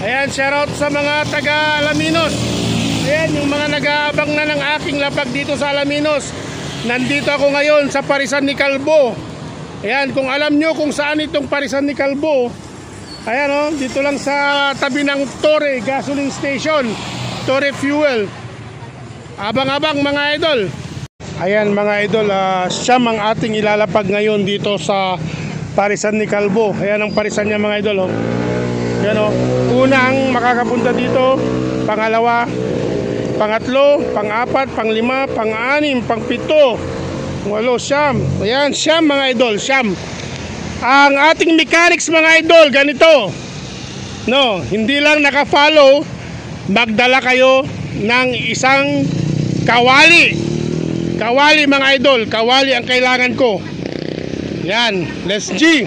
Ayan, shoutout sa mga taga Alaminos. Ayan, yung mga nag-aabang na ng aking lapag dito sa Alaminos. Nandito ako ngayon sa Parisan ni Calvo. Ayan, kung alam nyo kung saan itong Parisan ni Calvo, ayan o, dito lang sa tabi ng Torre Gasoline Station, Torre Fuel. Abang-abang mga idol. Ayan mga idol, siyam ang ating ilalapag ngayon dito sa Parisan ni Calvo. Ayan ang parisan niya mga idol. Ayan o, unang makakapunta dito, pangalawa, pangatlo, pang-apat, pang-lima, pang-anim, pang-pito, walo, siyam. Ayan, siyam mga idol, siyam. Ang ating mechanics mga idol, ganito. No, hindi lang naka-follow, magdala kayo ng isang kawali. Kawali mga idol, kawali ang kailangan ko. Yan, let's G.